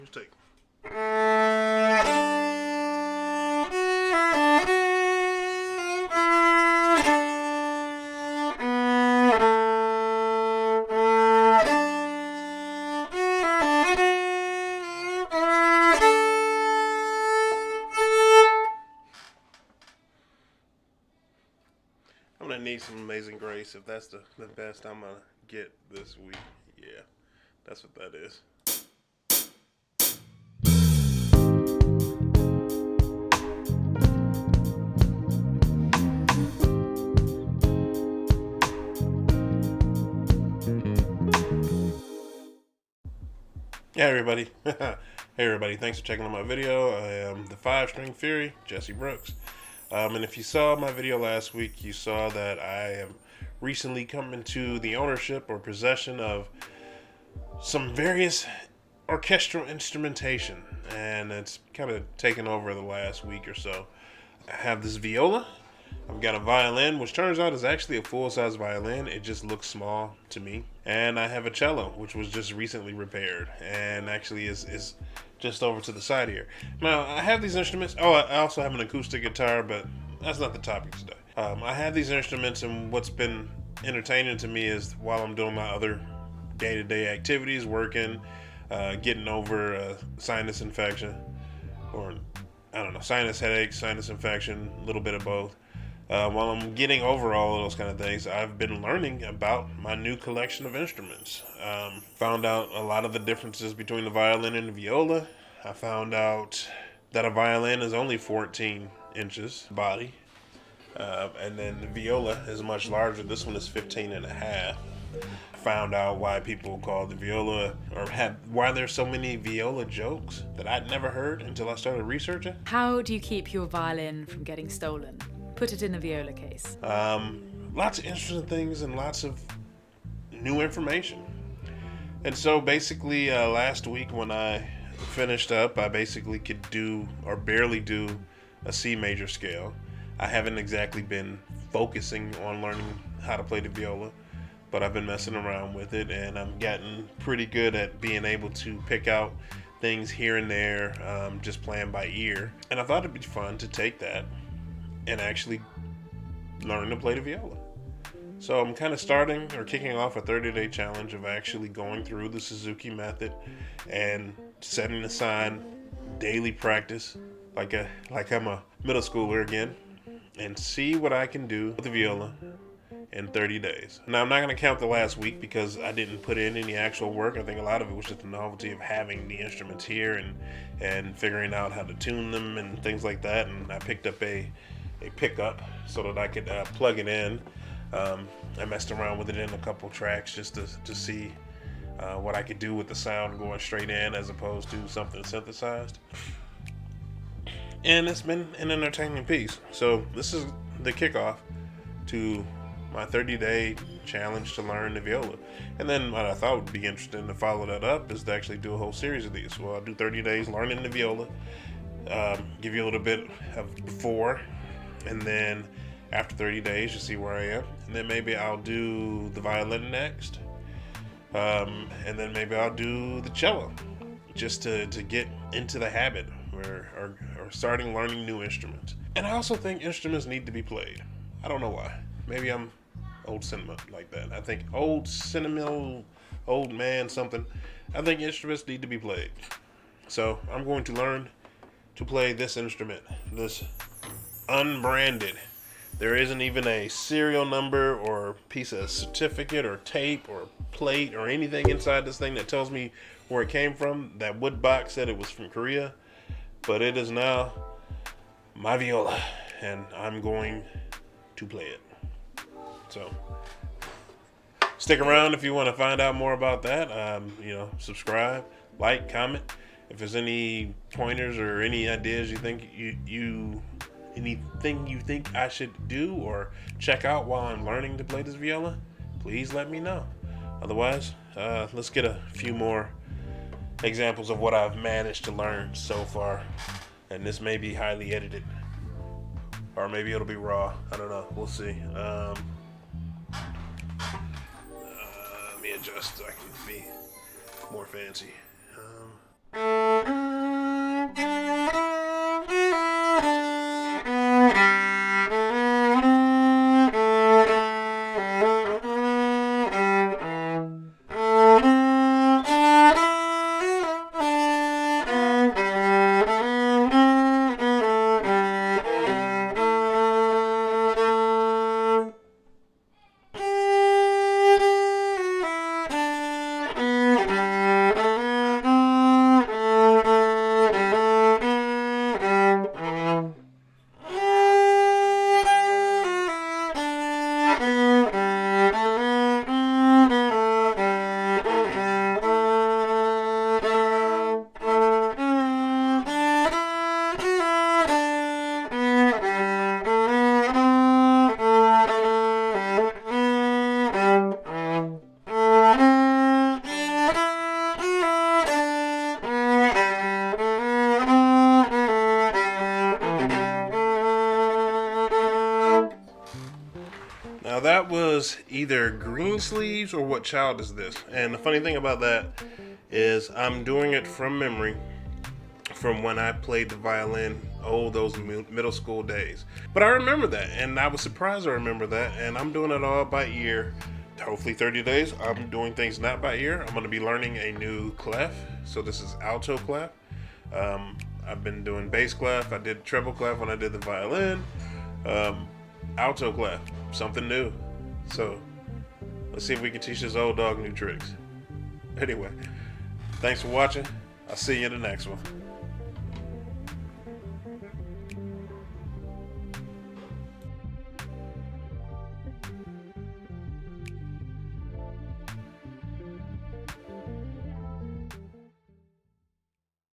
Let's take. I'm gonna need some Amazing Grace if that's the best I'm gonna get this week. Yeah, that's what that is. Hey everybody. Hey everybody, thanks for checking out my video. I am the 5-string Fury, Jesse Brooks. And if you saw my video last week, you saw that I have recently come into the ownership or possession of some various orchestral instrumentation, and it's kind of taken over the last week or so. I have this viola. I've got a violin, which turns out is actually a full-size violin. It just looks small to me. And I have a cello, which was just recently repaired and actually is just over to the side here. Now, I have these instruments. Oh, I also have an acoustic guitar, but that's not the topic today. I have these instruments, and what's been entertaining to me is while I'm doing my other day-to-day activities, working, getting over a sinus infection, or I don't know, sinus headache, sinus infection, a little bit of both. While I'm getting over all of those kind of things, I've been learning about my new collection of instruments. Found out a lot of the differences between the violin and the viola. I found out that a violin is only 14 inches body, and then the viola is much larger. This one is 15 and a half. Found out why people call the viola, or why there's so many viola jokes that I'd never heard until I started researching. How do you keep your violin from getting stolen? Put it in a viola case. Lots of interesting things and lots of new information. And so basically last week when I finished up, I basically could do or barely do a C major scale. I haven't exactly been focusing on learning how to play the viola, but I've been messing around with it, and I'm getting pretty good at being able to pick out things here and there, just playing by ear. And I thought it'd be fun to take that and actually learn to play the viola. So I'm kind of starting or kicking off a 30-day challenge of actually going through the Suzuki method and setting aside daily practice like I'm a middle schooler again, and see what I can do with the viola in 30 days. Now, I'm not going to count the last week because I didn't put in any actual work. I think a lot of it was just the novelty of having the instruments here and figuring out how to tune them and things like that. And I picked up a pickup so that I could plug it in. I messed around with it in a couple tracks just to see what I could do with the sound going straight in as opposed to something synthesized. And it's been an entertaining piece. So this is the kickoff to my 30-day challenge to learn the viola. And then what I thought would be interesting to follow that up is to actually do a whole series of these. Well, I'll do 30 days learning the viola, give you a little bit of before, and then after 30 days, you see where I am. And then maybe I'll do the violin next. And then maybe I'll do the cello, just to get into the habit or starting learning new instruments. And I also think instruments need to be played. I don't know why. Maybe I'm old cinema like that. I think old sentimental, old man something. I think instruments need to be played. So I'm going to learn to play this instrument, this Unbranded. There isn't even a serial number or piece of certificate or tape or plate or anything inside this thing that tells me where it came from. That wood box said it was from Korea, but it is now my viola, and I'm going to play it. So stick around if you want to find out more about that. Subscribe, like, comment. If there's any pointers or any ideas you think anything you think I should do or check out while I'm learning to play this viola, please let me know. Otherwise, let's get a few more examples of what I've managed to learn so far. And this may be highly edited, or maybe it'll be raw. I don't know. We'll see. Let me adjust so I can be more fancy. was either green sleeves or What Child Is This? And the funny thing about that is I'm doing it from memory from when I played the violin, those middle school days. But I remember that, and I was surprised I remember that, and I'm doing it all by ear. Hopefully 30 days, I'm doing things not by ear. I'm going to be learning a new clef. So this is alto clef. I've been doing bass clef. I did treble clef when I did the violin. Alto clef, something new. So let's see if we can teach this old dog new tricks. Anyway, thanks for watching. I'll see you in the next one.